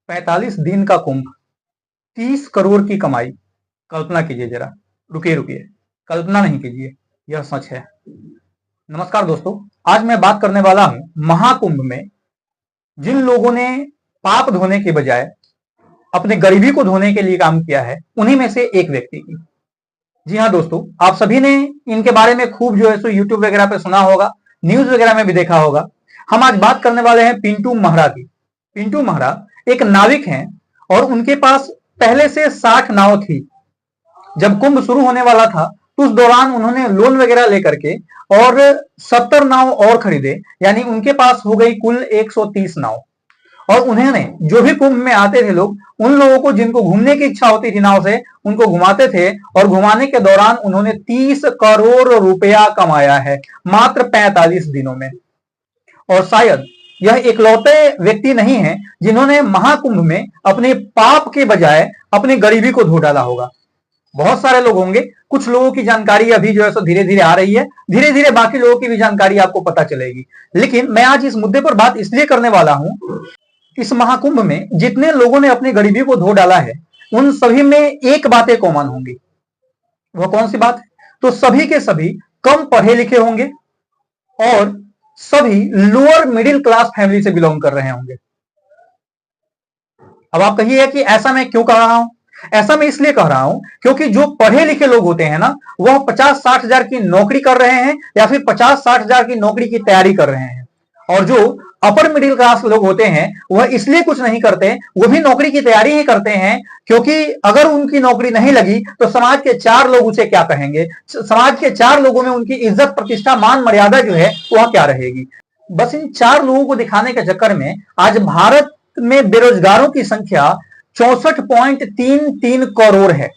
45 दिन का कुंभ, 30 करोड़ की कमाई। कल्पना कीजिए जरा। रुकिए रुकिए, कल्पना नहीं कीजिए, यह सच है। नमस्कार दोस्तों, आज मैं बात करने वाला हूं महाकुंभ में जिन लोगों ने पाप धोने के बजाय अपने गरीबी को धोने के लिए काम किया है, उन्हीं में से एक व्यक्ति की। जी हाँ दोस्तों, आप सभी ने इनके बारे में खूब जो है सो यूट्यूब वगैरह पे सुना होगा, न्यूज वगैरह में भी देखा होगा। हम आज बात करने वाले हैं पिंटू महरा की। पिंटू महरा एक नाविक हैं और उनके पास पहले से 60 नाव थी। जब कुंभ शुरू होने वाला था तो उस दौरान उन्होंने लोन वगैरह लेकर के और 70 नाव और खरीदे, यानी उनके पास हो गई कुल 130 नाव। और उन्होंने जो भी कुंभ में आते थे लोग, उन लोगों को जिनको घूमने की इच्छा होती थी नाव से, उनको घुमाते थे और घुमाने के दौरान उन्होंने 30 करोड़ रुपया कमाया है मात्र 45 दिनों में। और शायद यह इकलौते व्यक्ति नहीं है जिन्होंने महाकुंभ में अपने पाप के बजाय अपनी गरीबी को धो डाला होगा। बहुत सारे लोग होंगे, कुछ लोगों की जानकारी अभी जो है सो धीरे धीरे आ रही है, धीरे धीरे बाकी लोगों की भी जानकारी आपको पता चलेगी। लेकिन मैं आज इस मुद्दे पर बात इसलिए करने वाला हूं, इस महाकुंभ में जितने लोगों ने अपनी गरीबी को धो डाला है, उन सभी में एक बातें कॉमन होंगी। वह कौन सी बात है? तो सभी के सभी कम पढ़े लिखे होंगे और सभी लोअर मिडिल क्लास फैमिली से बिलोंग कर रहे होंगे। अब आप कहिए कि ऐसा मैं क्यों कह रहा हूं? ऐसा मैं इसलिए कह रहा हूं क्योंकि जो पढ़े लिखे लोग होते हैं ना, वह 50-60 हजार की नौकरी कर रहे हैं या फिर 50-60 हजार की नौकरी की तैयारी कर रहे हैं। और जो अपर मिडिल क्लास लोग होते हैं वह इसलिए कुछ नहीं करते, वो भी नौकरी की तैयारी ही करते हैं क्योंकि अगर उनकी नौकरी नहीं लगी तो समाज के 4 लोग उसे क्या कहेंगे, समाज के 4 लोगों में उनकी इज्जत प्रतिष्ठा मान मर्यादा जो है वह क्या रहेगी। बस इन 4 लोगों को दिखाने के चक्कर में आज भारत में बेरोजगारों की संख्या 64.33 करोड़ है।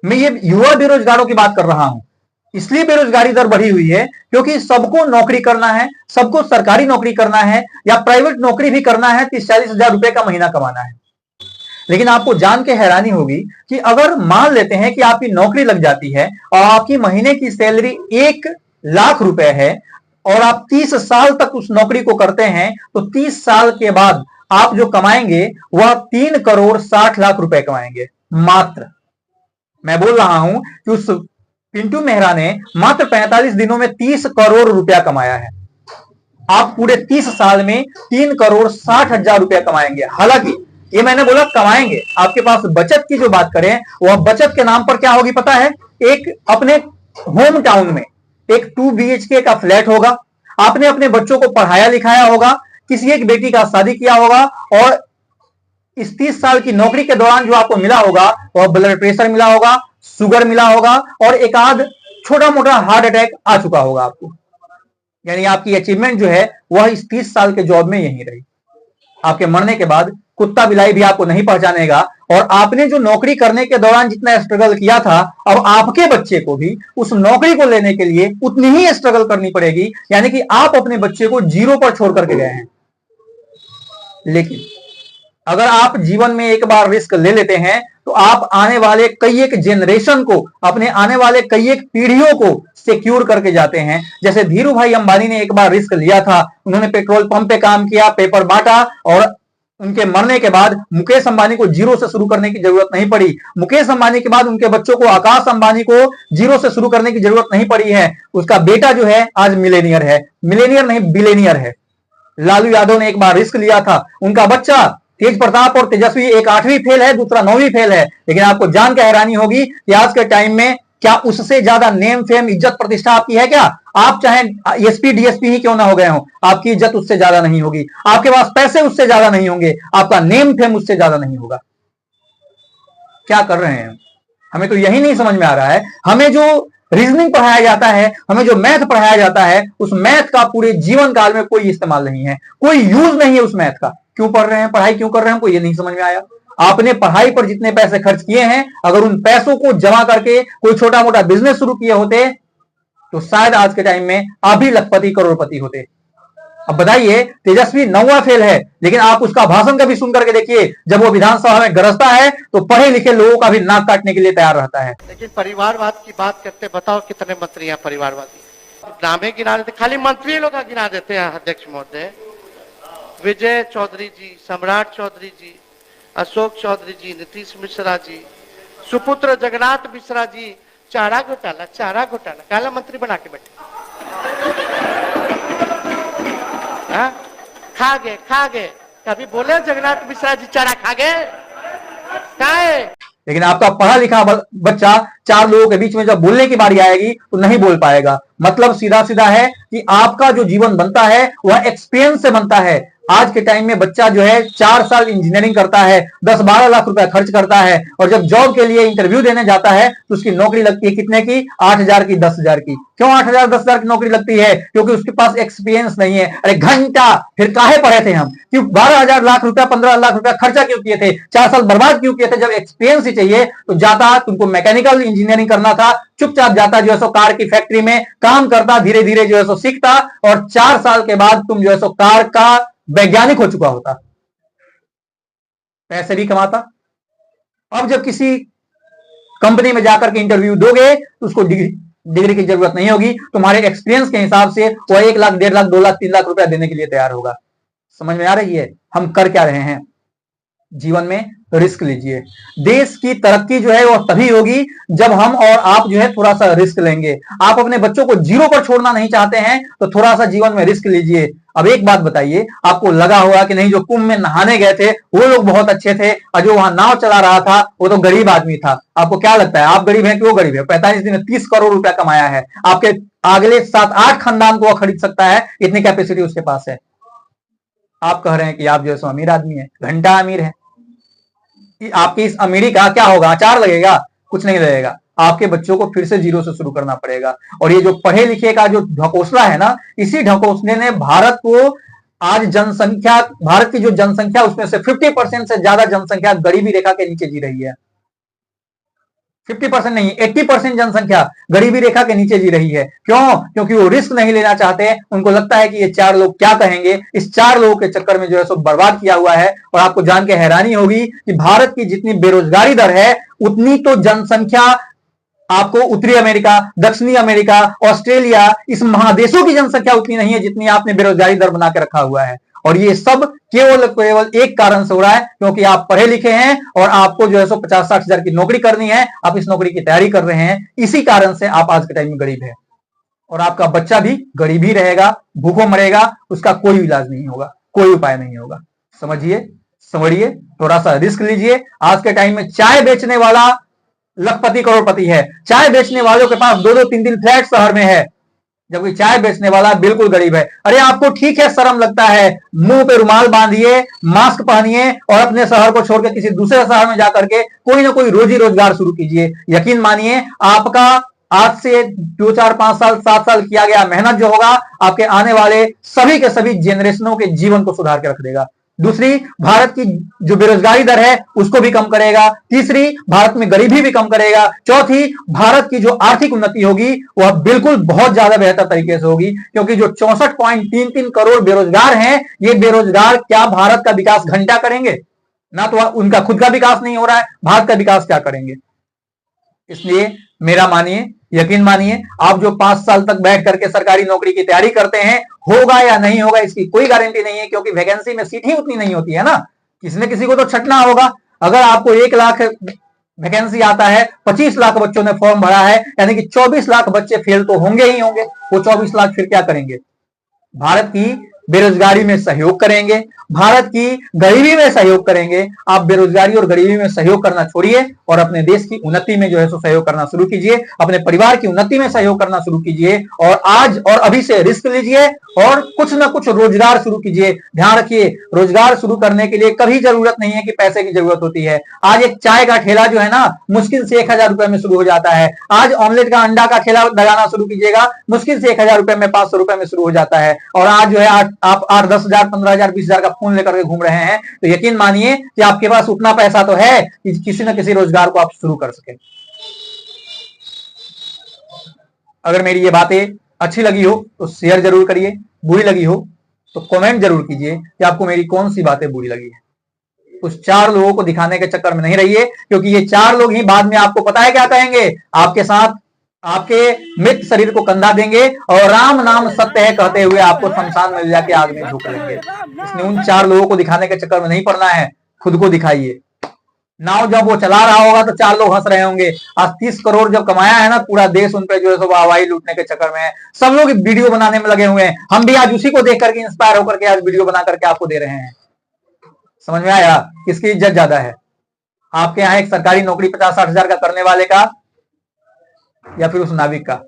मैं ये युवा बेरोजगारों की बात कर रहा हूं। इसलिए बेरोजगारी दर बढ़ी हुई है क्योंकि सबको नौकरी करना है, सबको सरकारी नौकरी करना है या प्राइवेट नौकरी भी करना है, 30-40 हजार रुपए का महीना कमाना है। लेकिन आपको जान के हैरानी होगी कि अगर मान लेते हैं कि आपकी नौकरी लग जाती है और आपकी महीने की सैलरी 1 लाख रुपए है और आप 30 साल तक उस नौकरी को करते हैं, तो 30 साल के बाद आप जो कमाएंगे वह 3 करोड़ 60 लाख रुपए कमाएंगे मात्र। मैं बोल रहा हूं कि उस पिंटू मेहरा ने मात्र 45 दिनों में 30 करोड़ रुपया कमाया है। आप पूरे 30 साल में 3 करोड़ 60 हजार रुपया कमाएंगे। हालांकि ये मैंने बोला कमाएंगे, आपके पास बचत की जो बात करें, वह बचत के नाम पर क्या होगी पता है? एक अपने होम टाउन में एक 2 BHK का फ्लैट होगा, आपने अपने बच्चों को पढ़ाया लिखाया होगा, किसी एक बेटी का शादी किया होगा और इस 30 साल की नौकरी के दौरान जो आपको मिला होगा वह ब्लड प्रेशर मिला होगा, शुगर मिला होगा और एक आध छोटा मोटा हार्ट अटैक आ चुका होगा आपको। यानी आपकी अचीवमेंट जो है वह इस 30 साल के जॉब में यही रही। आपके मरने के बाद कुत्ता बिलाई भी आपको नहीं पहचानेगा और आपने जो नौकरी करने के दौरान जितना स्ट्रगल किया था, अब आपके बच्चे को भी उस नौकरी को लेने के लिए उतनी ही स्ट्रगल करनी पड़ेगी। यानी कि आप अपने बच्चे को जीरो पर छोड़ करके गए हैं। लेकिन अगर आप जीवन में एक बार रिस्क ले लेते हैं तो आप आने वाले कई एक जनरेशन को, अपने आने वाले कई एक पीढ़ियों को सिक्योर करके जाते हैं। जैसे धीरू भाई अंबानी ने एक बार रिस्क लिया था, उन्होंने पेट्रोल पंप पे काम किया, पेपर बांटा और उनके मरने के बाद मुकेश अंबानी को जीरो से शुरू करने की जरूरत नहीं पड़ी। मुकेश अंबानी के बाद उनके बच्चों को, आकाश अंबानी को जीरो से शुरू करने की जरूरत नहीं पड़ी है। उसका बेटा जो है आज मिलेनियर है, मिलेनियर नहीं बिलेनियर है। लालू यादव ने एक बार रिस्क लिया था, उनका बच्चा तेज प्रताप और तेजस्वी एक 8वीं फेल है, दूसरा 9वीं फेल है। लेकिन आपको जान के हैरानी होगी कि आज के टाइम में क्या उससे ज्यादा नेम फेम इज्जत प्रतिष्ठा आपकी है क्या? आप चाहे एसपी डीएसपी ही क्यों ना हो गए हो, आपकी इज्जत उससे ज्यादा नहीं होगी, आपके पास पैसे उससे ज्यादा नहीं होंगे, आपका नेम फेम उससे ज्यादा नहीं होगा। क्या कर रहे हैं? हमें तो यही नहीं समझ में आ रहा है। हमें जो रीजनिंग पढ़ाया जाता है, हमें जो मैथ पढ़ाया जाता है, उस मैथ का पूरे जीवन काल में कोई इस्तेमाल नहीं है, कोई यूज नहीं है उस मैथ का। क्यों पढ़ रहे हैं, पढ़ाई क्यों कर रहे हैं, हमको ये नहीं समझ में आया। आपने पढ़ाई पर जितने पैसे खर्च किए हैं, अगर उन पैसों को जमा करके कोई छोटा मोटा बिजनेस शुरू किए होते तो शायद आज के टाइम में आप भी लखपति करोड़पति होते। अब बताइए, तेजस्वी 9वां फेल है, लेकिन आप उसका भाषण कभी सुन करके देखिए, जब वो विधानसभा में गरजता है तो पढ़े लिखे लोगों का भी नाक काटने के लिए तैयार रहता है। लेकिन परिवारवाद की बात करते, बताओ कितने मंत्री हैं परिवारवादी? नामे गिना देते, खाली मंत्री लोग गिना देते हैं। अध्यक्ष महोदय, विजय चौधरी जी, सम्राट चौधरी जी, अशोक चौधरी जी, नीतीश मिश्रा जी, सुपुत्र जगन्नाथ मिश्रा जी, चारा घोटाला काला मंत्री बना के बैठे। हाँ? खा गए कभी बोले जगन्नाथ मिश्रा जी चारा खा गए? कहाँ है? लेकिन आपका पढ़ा लिखा बच्चा चार लोगों के बीच में जब बोलने की बारी आएगी तो नहीं बोल पाएगा। मतलब सीधा सीधा है कि आपका जो जीवन बनता है वह एक्सपीरियंस से बनता है। आज के टाइम में बच्चा जो है 4 साल इंजीनियरिंग करता है, 10-12 लाख रुपया खर्च करता है, और जब जॉब के लिए इंटरव्यू देने जाता है तो उसकी नौकरी लगती है कितने की? 8,000 की, 10,000 की। क्यों 8,000 10,000 की नौकरी लगती है? क्योंकि उसके पास एक्सपीरियंस नहीं है। अरे घंटा फिर काहे पढ़े थे हम? क्यों 12,000 लाख रुपया 15 लाख रुपया खर्चा क्यों किए थे? 4 साल बर्बाद क्यों किए थे? जब एक्सपीरियंस ही चाहिए तो जाता, तुमको मैकेनिकल इंजीनियरिंग करना था, चुपचाप जाता जो है सो कार की फैक्ट्री में काम करता, धीरे धीरे जो है सो सीखता, और 4 साल के बाद तुम जो है सो कार का वैज्ञानिक हो चुका होता, पैसे भी कमाता। अब जब किसी कंपनी में जाकर के इंटरव्यू दोगे तो उसको डिग्री की जरूरत नहीं होगी, तुम्हारे एक्सपीरियंस के हिसाब से वो 1 लाख, 1.5 लाख, 2 लाख, 3 लाख रुपया देने के लिए तैयार होगा। समझ में आ रही है हम कर क्या रहे हैं? जीवन में रिस्क लीजिए। देश की तरक्की जो है वो तभी होगी जब हम और आप जो है थोड़ा सा रिस्क लेंगे। आप अपने बच्चों को जीरो पर छोड़ना नहीं चाहते हैं तो थोड़ा सा जीवन में रिस्क लीजिए। अब एक बात बताइए, आपको लगा होगा कि नहीं जो कुंभ में नहाने गए थे वो लोग बहुत अच्छे थे, और जो वहां नाव चला रहा था वो तो गरीब आदमी था। आपको क्या लगता है, आप गरीब हैं कि वो गरीब है? 45 दिन में 30 करोड़ रुपया कमाया है। आपके अगले 7-8 खानदान को खरीद सकता है, इतनी कैपेसिटी उसके पास है। आप कह रहे हैं कि आप जो है सो अमीर आदमी है, घंटा अमीर है। आपकी इस अमीरी का क्या होगा? अचार लगेगा? कुछ नहीं लगेगा। आपके बच्चों को फिर से जीरो से शुरू करना पड़ेगा। और ये जो पढ़े लिखे का जो ढकोसला है ना, इसी ढकोसले ने भारत को आज जनसंख्या, भारत की जो जनसंख्या उसमें से 50% से ज्यादा जनसंख्या गरीबी रेखा के नीचे जी रही है। 50% नहीं, 80% जनसंख्या गरीबी रेखा के नीचे जी रही है। क्यों? क्योंकि वो रिस्क नहीं लेना चाहते। उनको लगता है कि ये 4 लोग क्या कहेंगे। इस 4 लोगों के चक्कर में जो है सो बर्बाद किया हुआ है। और आपको जान के हैरानी होगी कि भारत की जितनी बेरोजगारी दर है उतनी तो जनसंख्या आपको उत्तरी अमेरिका, दक्षिणी अमेरिका, ऑस्ट्रेलिया, इस महादेशों की जनसंख्या उतनी नहीं है जितनी आपने बेरोजगारी दर बना के रखा हुआ है। और ये सब केवल एक कारण से हो रहा है, क्योंकि आप पढ़े लिखे हैं और आपको जो है सो 50-60 हजार की नौकरी करनी है। आप इस नौकरी की तैयारी कर रहे हैं, इसी कारण से आप आज के टाइम में गरीब है। और आपका बच्चा भी गरीब ही रहेगा, भूखों मरेगा, उसका कोई इलाज नहीं होगा, कोई उपाय नहीं होगा। समझिए, थोड़ा सा रिस्क लीजिए। आज के टाइम में चाय बेचने वाला लखपति करोड़पति है। चाय बेचने वालों के पास 2-2, 3-3 फ्लैट शहर में है, जबकि चाय बेचने वाला बिल्कुल गरीब है। अरे आपको ठीक है, शर्म लगता है, मुंह पे रुमाल बांधिए, मास्क पहनिए और अपने शहर को छोड़कर किसी दूसरे शहर में जाकर के कोई ना कोई रोजी रोजगार शुरू कीजिए। यकीन मानिए, आपका आज से 2, 4, 5 साल, 7 साल किया गया मेहनत जो होगा आपके आने वाले सभी के सभी जेनरेशनों के जीवन को सुधार के रख देगा। दूसरी, भारत की जो बेरोजगारी दर है उसको भी कम करेगा। तीसरी, भारत में गरीबी भी कम करेगा। चौथी, भारत की जो आर्थिक उन्नति होगी वह बिल्कुल बहुत ज्यादा बेहतर तरीके से होगी, क्योंकि जो 64.33 करोड़ बेरोजगार हैं, ये बेरोजगार क्या भारत का विकास घंटा करेंगे? ना तो उनका खुद का विकास नहीं हो रहा है, भारत का विकास क्या करेंगे? इसलिए मेरा मानिए, यकीन मानिए, आप जो 5 साल तक बैठ करके सरकारी नौकरी की तैयारी करते हैं, होगा या नहीं होगा इसकी कोई गारंटी नहीं है, क्योंकि वैकेंसी में सीट ही उतनी नहीं होती है ना। किसी न किसी को तो छटना होगा। अगर आपको 1 लाख वैकेंसी आता है, 25 लाख बच्चों ने फॉर्म भरा है, यानी कि 24 लाख बच्चे फेल तो होंगे ही होंगे। वो 24 लाख फिर क्या करेंगे? भारत की बेरोजगारी में सहयोग करेंगे, भारत की गरीबी में सहयोग करेंगे। आप बेरोजगारी और गरीबी में सहयोग करना छोड़िए और अपने देश की उन्नति में जो है सो सहयोग करना शुरू कीजिए, अपने परिवार की उन्नति में सहयोग करना शुरू कीजिए, और आज और अभी से रिस्क लीजिए और कुछ ना कुछ रोजगार शुरू कीजिए। ध्यान रखिए, रोजगार शुरू करने के लिए कभी जरूरत नहीं है कि पैसे की जरूरत होती है। आज एक चाय का ठेला जो है ना, मुश्किल से 1,000 रुपए में शुरू हो जाता है। आज ऑमलेट का अंडा का ठेला लगाना शुरू कीजिएगा, मुश्किल से 1,000 रुपए में, 500 रुपए में शुरू हो जाता है। और आज जो है आप 8-10 हजार, 15 हजार, 20 हजार का फोन लेकर के घूम रहे हैं, तो यकीन मानिए कि आपके पास उतना पैसा तो है कि किसी न किसी रोजगार को आप शुरू कर सके। अगर मेरी ये बातें अच्छी लगी हो तो शेयर जरूर करिए, बुरी लगी हो तो कमेंट जरूर कीजिए कि आपको मेरी कौन सी बातें बुरी लगी है। उस 4 लोगों को दिखाने के चक्कर में नहीं रहिए, क्योंकि ये 4 लोग ही बाद में आपको पता है क्या कहेंगे? आपके साथ आपके मृत शरीर को कंधा देंगे और राम नाम सत्य है कहते हुए आपको शमशान में ले जाके आग में झोंक लेंगे। इसलिए उन 4 लोगों को दिखाने के चक्कर में नहीं पड़ना है। खुद को दिखाइए। नाव जब वो चला रहा होगा तो 4 लोग हंस रहे होंगे। आज 30 करोड़ जब कमाया है ना, पूरा देश उन पे जो है सो वाहवाही लूटने के चक्कर में है। सब लोग वीडियो बनाने में लगे हुए हैं। हम भी आज उसी को देख करके इंस्पायर होकर के आज वीडियो बना करके आपको दे रहे हैं। समझ में आया? किसकी इज्जत ज्यादा है, आपके यहाँ एक सरकारी नौकरी 50-60 हजार का करने वाले का, या फिर उस नाविक का?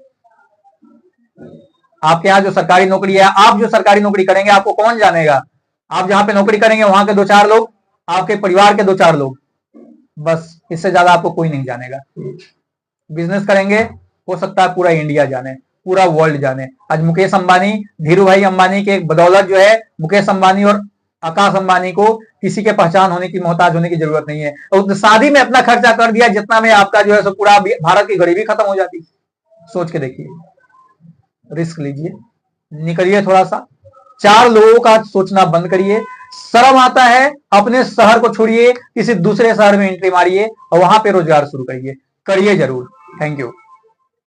आपके यहाँ जो सरकारी नौकरी है, आप जो सरकारी नौकरी करेंगे आपको कौन जानेगा? आप जहां पे नौकरी करेंगे वहां के 2-4 लोग, आपके परिवार के 2-4 लोग, बस। इससे ज्यादा आपको कोई नहीं जानेगा। बिजनेस करेंगे, हो सकता है पूरा इंडिया जाने, पूरा वर्ल्ड जाने। आज मुकेश अंबानी, धीरू भाई अंबानी के बदौलत जो है मुकेश अंबानी और आकाश अंबानी को किसी के पहचान होने की, मोहताज होने की जरूरत नहीं है। और शादी में अपना खर्चा कर दिया जितना में आपका जो है सो पूरा भारत की गरीबी खत्म हो जाती। सोच के देखिए, रिस्क लीजिए, निकलिए थोड़ा सा, 4 लोगों का सोचना बंद करिए। शर्म आता है, अपने शहर को छोड़िए, किसी दूसरे शहर में एंट्री मारिए और वहां पे रोजगार शुरू करिए जरूर। Thank you.